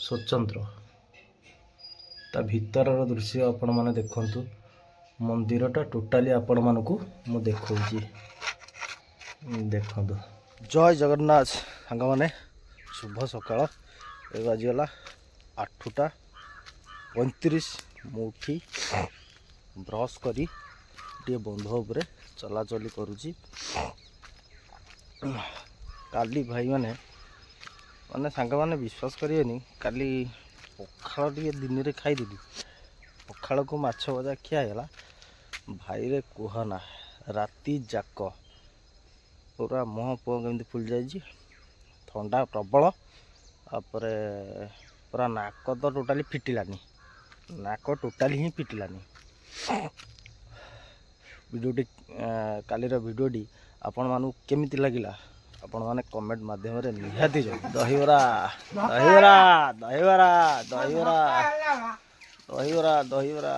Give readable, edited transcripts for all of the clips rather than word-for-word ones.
स्वतंत्र ता भीतर दृश्य आपण माने देखंतु मंदिरटा टोटाली आपण मानकू मु देखौची देखंतु। जय जगन्नाथ सांग माने शुभ सकाळ ए बाजीगला 8:35 मुठी ब्रश करी टे बंध उपरे चलाचली करुची। काली भाई माने माने सांग माने विश्वास करिएनी काली पखाल टे दिन रे खाई देली पखाल को माछ भजा खियागला भाई रे कुहना राति जाक पूरा मुह पुह केमती फुल जाइए थंडा प्रबल तापर पूरा नाक तो टोटाली फिटिलानी नाक टोटाली ही फिटिलानी। वीडियोटी कालीर वीडियोटी आपण मानू केमिति लगिला आपण माने कमेंट माध्यम रे निहाती जो। दहीबरा दहीबरा दहीबरा दहीबरा दहीबरा दहीबरा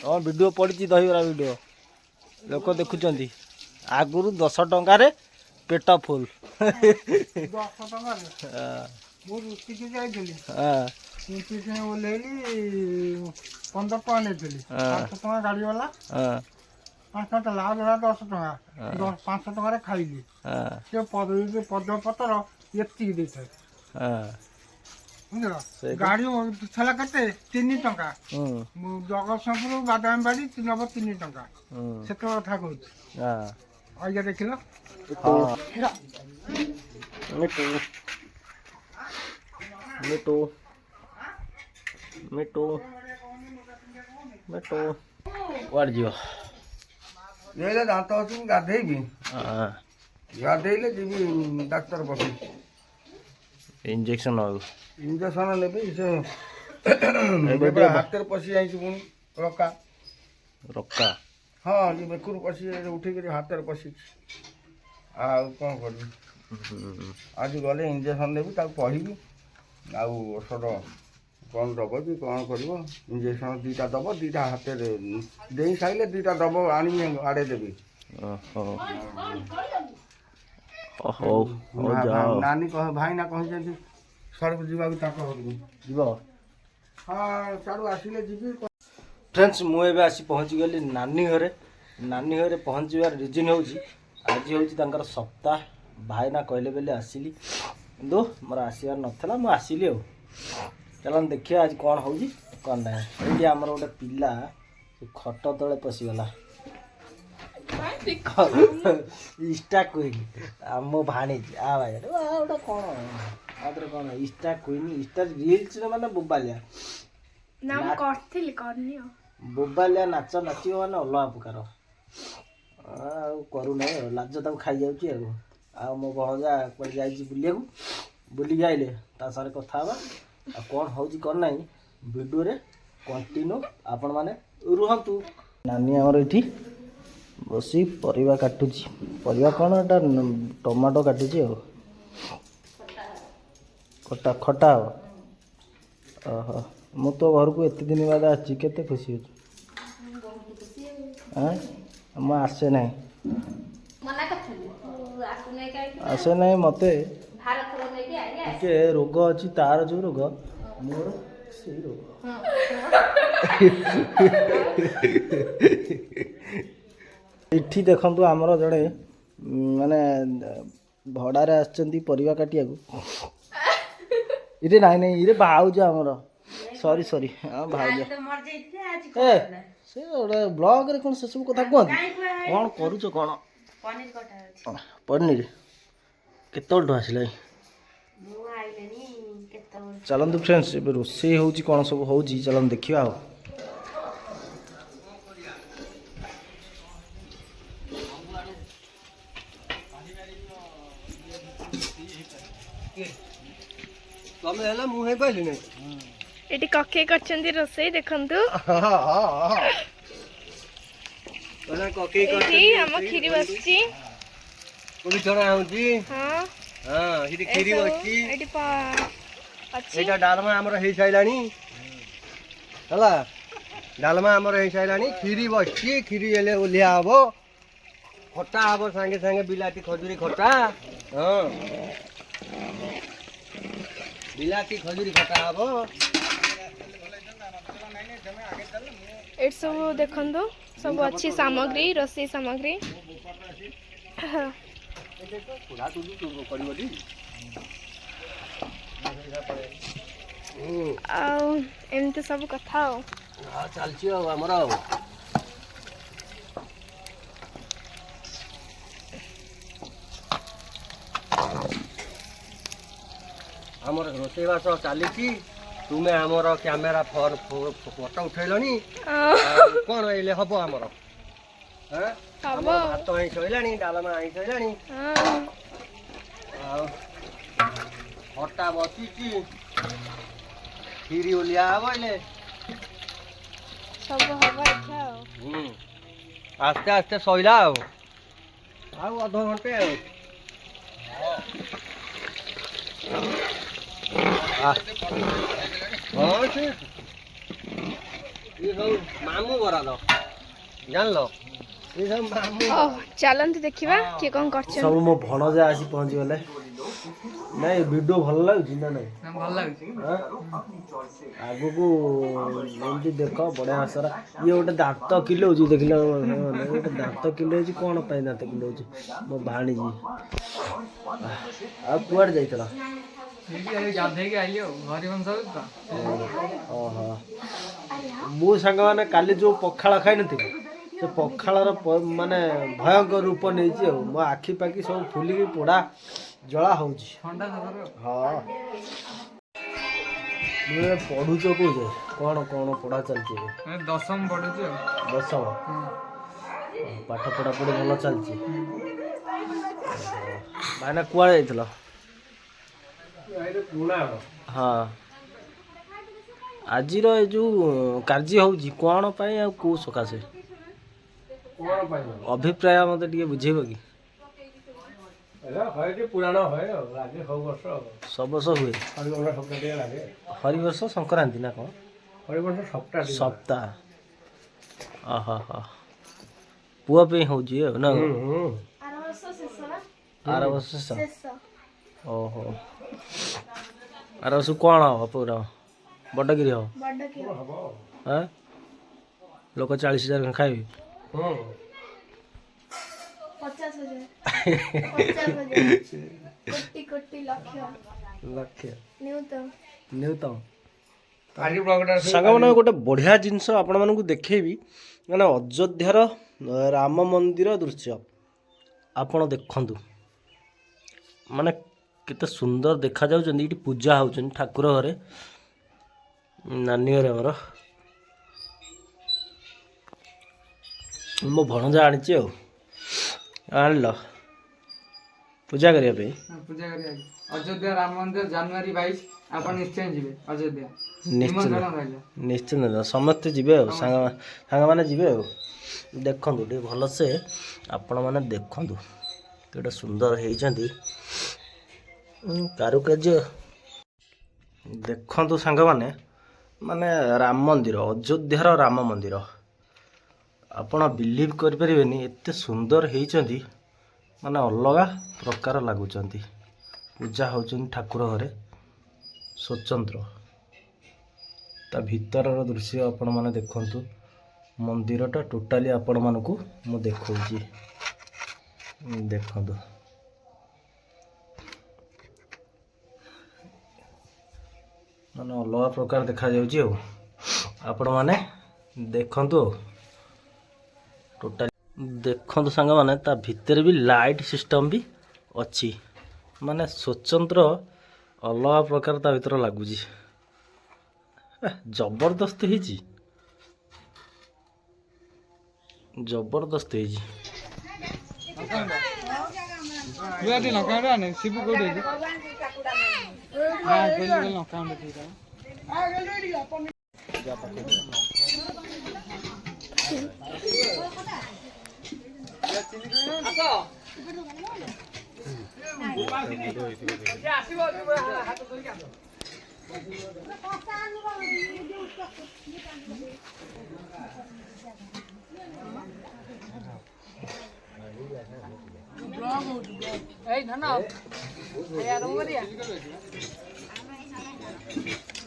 हाँ वीडियो पड़ी दहीबरा वीडियो लोक देखुंट आगुरी 10 टंका रे पेट फुल 10 टंका मु रुटी के जाइली हां रुटी के ओलेली 15 टंका नेली 5 टंका गाड़ी वाला हां 5 टंका लाभ 10 टंका 500 टंका रे खाइली हां से पद पतर एत्ती देथे हां गाड़ी छला कते 3 टंका जगतसिंहपुर बादाम बाड़ी 3 टंका से कथा कहू हां आइया देखिलो मिटू मिटू मिटू मिटू वाड़ जियो ये दांत अछि गाधेबी हां गाधेले जीबी डॉक्टर बसी इंजेक्शन लेबे से हाथ पशि आई पुणी रक्का रक्का हाँ ये बेकुर पशि उठे हाथ पशि आ कौन कर आज गले इंजेक्शन देवी कहबी औषध कौन दब कि कौन कर इंजेक्शन 2टा दब 2टा हाथ दे सारे 2टा दब आनी आड़े देवी नानी कह भाई ना कही सड़क जावा हाँ साड़ू आसिले जी। फ्रेंड्स मुझे आसी पहुँची गली नानी घरे पहुँचार रिजन हूँ आज हूँ सप्ताह भाई ना कहले बेले आसिली किंतु मोर आसबार नाला मुझे आसिली चल देखिए आज कौन हो कौन ना ये आमर गोटे पिला खट तले पशिगला इष्टा क्वीन आम भाणी आ भाई गोटे कौन आदर कौन इष्टा क्वीन इष्टा रील्स माने बोबालिया नाम करथिल करनी बोबालिया नाच नाचियो माने अलग प्रकार करू ना लाज तक खाई जाउची आ मो भणजा पर जाई बुलिया बुली आइले ता सारे कथा बा आ कोन होउची कोन नाही वीडियो रे कंटिन्यू आपण माने रुहंतु। नानी हमर एठी बसी परिवा काटुची परिवा कोन एटा टमाटो काटुची खटा खटा ओहो मु तो घर को एत दिन बाद आछि केते खुशी हो हां हम आसे नहीं मना करथली आसु नहीं काई आसे नहीं मते भारत रो नहीं आइया के रोग अछि तार जो रोग मोर सेही रोग इठी देखंतु हमरो जड़े माने भड़ारे आछंती परिवा काटिया को इरे नहीं नहीं इरे भाउज हमरो सॉरी सॉरी हां भाउज ए से ओडे ब्लॉग रे कोन से सब कथा कोन कोन करू छ कोन पनीर कटा अछि पनीर केतोल आसिले मु आइलेनी केतोल चलंतु फ्रेंड्स ए रोसे होउची कोन सब होउची चलन देखिया हो। तमे हला मुहे पाइली नै एटी कखे करछंती रसोई देखंतु हां हां हां ओना कखे करछंती हम खीरी बसची कोबी छड़ा आउची हां हां इटी खीरी बसची एटी पा अछि एटा डालमा हमर हे साइलानी हला डालमा हमर हे साइलानी खीरी बसची खीरी एले ओलिया हबो खटा हबो संगे संगे बिलाती खजूरी खटा ହଁ ବିଲାତି ଖଜୁରୀ ଖଟା ହବ। ଏଠି ସବୁ ଦେଖନ୍ତୁ ସବୁ ଅଛି ସାମଗ୍ରୀ ରୋଷେଇ ସାମଗ୍ରୀ। ଆଉ ଏମିତି ସବୁ କଥା ଆଉ ଚାଲିଛି ଆଉ ଆମର ଆଉ ଆମର ରୋଷେଇବାସ ଚାଲିଛି। ତୁମେ ଆମର କ୍ୟାମେରା ଫଟୋ ଉଠେଇଲଣି କଣ ଏଇଲେ ହବ ଆମର। ଆମର ଭାତ ହେଇ ସଇଲାଣି, ଡାଲମା ହେଇ ସଇଲାଣି, ଆଉ ଖଟା ବସିଛି, କ୍ଷୀରି ଓଲିଆ ହବ ଏଇଲେ ସବୁ ହବ ଏଠି ଆଉ। ଆସ୍ତେ ଆସ୍ତେ ସଇଲା ଆଉ ଅଧଘଣ୍ଟେ ଆଉ ହଁ ସେ ସବୁ ମାମୁଁ ବରାଦ ଜାଣିଲ, ଏ ସବୁ ମାମୁଁ। ଚାଲନ୍ତୁ ଦେଖିବା କିଏ କଣ କରୁଛନ୍ତି। ସବୁ ମୋ ଭଣଜା ଆସି ପହଞ୍ଚିଗଲେ। ନାଇଁ ଭିଡ଼ିଓ ଭଲ ଲାଗୁଛି ନା ନାଇଁ? ଭଲ ଲାଗୁଛି। ଆଗକୁ ଏମିତି ଦେଖ ବଢ଼ିଆ ସାରା। ଇଏ ଗୋଟେ ଦାନ୍ତ କିଲଉଛି ଦେଖିଲ, ଗୋଟେ ଦାନ୍ତ କିଲଉଛି। କ'ଣ ପାଇଁ ଦାନ୍ତ କିଲଉଛି? ମୋ ଭାଣିଜି। ଆଉ କୁଆଡ଼େ ଯାଇଥିଲ? ଗାଧେଇକି ଆଇଲି ଆଉ ହରିବଂଶ ତ। ଓହୋ, ମୁଁ ସାଙ୍ଗମାନେ କାଲି ଯେଉଁ ପଖାଳ ଖାଇନଥିଲି, ସେ ପଖାଳର ମାନେ ଭୟଙ୍କର ରୂପ ନେଇଛି ଆଉ। ମୋ ଆଖି ପାଖି ସବୁ ଫୁଲିକି ପୋଡ଼ା ଜଳା ହେଉଛି। ହଁ, ମୁଁ ପଢ଼ୁଛ କୋଉ ଯାଏ? କ'ଣ ପଢ଼ା ଚାଲିଛି ଏବେ? ଦଶମ ପଢୁଛି ଆଉ। ଦଶମ? ପାଠ ପଢ଼ାପଢ଼ି ଭଲ ଚାଲିଛି? ଭାଇନା କୁଆଡ଼େ ଯାଇଥିଲ? ହଁ, ଆଜିର ଏ ଯେଉଁ କାର୍ଯ୍ୟ ହେଉଛି କ'ଣ ପାଇଁ ଆଉ କେଉଁ ସକାଶେ? ଅଭିପ୍ରାୟ ମୋତେ ଟିକେ ବୁଝେଇବ କି? ପୁରାଣ ହୁଏ ଆଉ ଲାଗେ ସବୁ ବର୍ଷ। ସବୁ ବର୍ଷ ହୁଏ? ହରିବଂଶ ସପ୍ତାହ ଲାଗେ। ହରିବର୍ଷ ସଂକ୍ରାନ୍ତି ନା କ'ଣ? ହରିବଂଶ ସପ୍ତାହ। ପୁଅ ପାଇଁ ହେଉଛି ଆଉ ନା? ଆର ବର୍ଷ ଶେଷ। ଓହୋ, ଆର ବର୍ଷ କ'ଣ ହବ? ପୁରା ବଡ଼ଗିରି ହବ? ହଁ, ଲୋକ 40,000 ଖାଇବେ? 50,000 କୋଟି ଲକ୍ଷ ନ୍ୟୁତମ। ସାଙ୍ଗମାନେ ଗୋଟେ ବଢ଼ିଆ ଜିନିଷ ଆପଣମାନଙ୍କୁ ଦେଖେଇବି, ମାନେ ଅଯୋଧ୍ୟାର ରାମ ମନ୍ଦିର ଦୃଶ୍ୟ ଆପଣ ଦେଖନ୍ତୁ। ମାନେ କେତେ ସୁନ୍ଦର ଦେଖାଯାଉଛନ୍ତି। ଏଠି ପୂଜା ହେଉଛନ୍ତି ଠାକୁର ଘରେ, ନାନୀ ଘରେ ଆମର। ମୋ ଭଣଜା ଆଣିଛି ଆଉ। ଆଣିଲ ପୂଜା କରିବା ପାଇଁ? ପୂଜା କରିବା ଅଯୋଧ୍ୟା ରାମ ମନ୍ଦିର ଜାନୁଆରୀ 22 ଆପଣ ନିଶ୍ଚୟ ଯିବେ ଅଯୋଧ୍ୟା। ନିଶ୍ଚିନ୍ତ ସମସ୍ତେ ଯିବେ ଆଉ ସାଙ୍ଗମାନେ ଯିବେ ଆଉ। ଦେଖନ୍ତୁ ଟିକେ ଭଲସେ ଆପଣମାନେ ଦେଖନ୍ତୁ କେତେ ସୁନ୍ଦର ହେଇଛନ୍ତି କାରୁକାର୍ଯ୍ୟ। ଦେଖନ୍ତୁ ସାଙ୍ଗମାନେ, ମାନେ ରାମ ମନ୍ଦିର, ଅଯୋଧ୍ୟାର ରାମ ମନ୍ଦିର, ଆପଣ ବିଲିଭ୍ କରିପାରିବେନି ଏତେ ସୁନ୍ଦର ହେଇଛନ୍ତି। ମାନେ ଅଲଗା ପ୍ରକାର ଲାଗୁଛନ୍ତି। ପୂଜା ହେଉଛନ୍ତି ଠାକୁର ଘରେ ସ୍ୱତନ୍ତ୍ର। ତା ଭିତରର ଦୃଶ୍ୟ ଆପଣମାନେ ଦେଖନ୍ତୁ। ମନ୍ଦିରଟା ଟୋଟାଲି ଆପଣମାନଙ୍କୁ ମୁଁ ଦେଖାଉଛି, ଦେଖନ୍ତୁ। ମାନେ ଅଲଗା ପ୍ରକାର ଦେଖାଯାଉଛି ଆଉ। ଆପଣମାନେ ଦେଖନ୍ତୁ ଆଉ ଟୋଟାଲି ଦେଖନ୍ତୁ ସାଙ୍ଗମାନେ, ତା ଭିତରେ ବି ଲାଇଟ୍ ସିଷ୍ଟମ୍ ବି ଅଛି। ମାନେ ସ୍ୱତନ୍ତ୍ର ଅଲଗା ପ୍ରକାର ତା ଭିତରେ ଲାଗୁଛି। ଜବରଦସ୍ତ ହେଇଛି, ଜବରଦସ୍ତ ହେଇଛି। ଶିବୁ କୋଉଠି?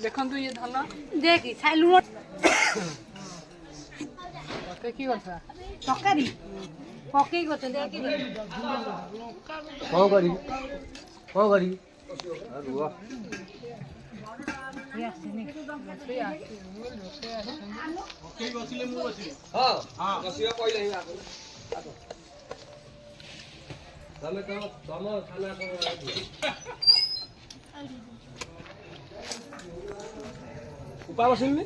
ଦେଖନ୍ତୁ ଇଏ ଧାନ ଦେଖି ଛାଇ ଲୁଣ କି କଥା ତରକାରୀ ପକେଇ କରୁଛନ୍ତି କଣ କରିବି କଣ କରିବି ରୁହ ତମେ ତମ ଖାନା ଉପା ବସିଲି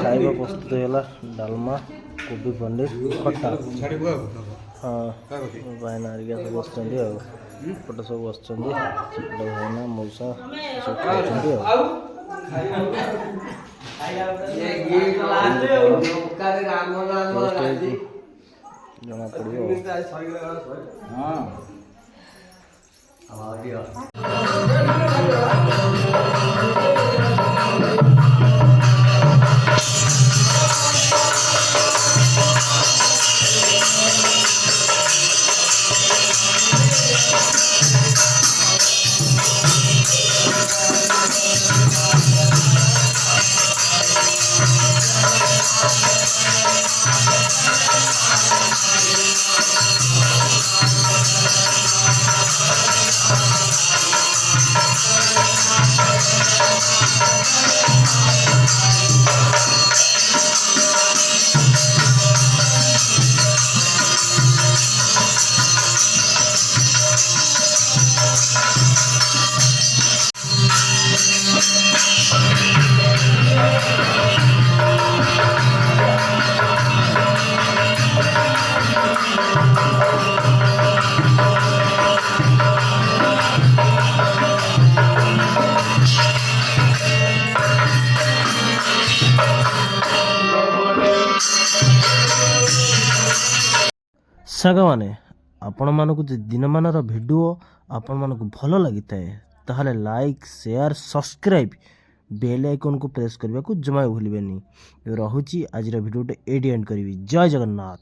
ଖାଇବା ପ୍ରସ୍ତୁତ ହେଲା ଡାଲମା କୋବି ପନିର ଖଟା ହଁ ଭାଇନା ହେରିକା ସବୁ ବସିଛନ୍ତି ଆଉ ଏପଟେ ସବୁ ବସିଛନ୍ତି ସେପଟେ ଭାଇନା ମଉସା ସବୁ ଖାଉଛନ୍ତି ଆଉ ଟେଷ୍ଟ ହେଇଛି ଜଣା ପଡ଼ିବ ସାଙ୍ଗମାନେ ଆପଣମାନଙ୍କୁ ଯଦି ଦିନମାନର ଭିଡ଼ିଓ ଆପଣମାନଙ୍କୁ ଭଲ ଲାଗିଥାଏ ତାହେଲେ ଲାଇକ୍ ସେୟାର ସବସ୍କ୍ରାଇବ୍ ବେଲ୍ ଆଇକନ୍କୁ ପ୍ରେସ୍ କରିବାକୁ ଜମା ଭୁଲିବେନି। ରହୁଛି ଆଜିର ଭିଡ଼ିଓଟା ଏଇଠି ଏଣ୍ଡ କରିବି। ଜୟ ଜଗନ୍ନାଥ।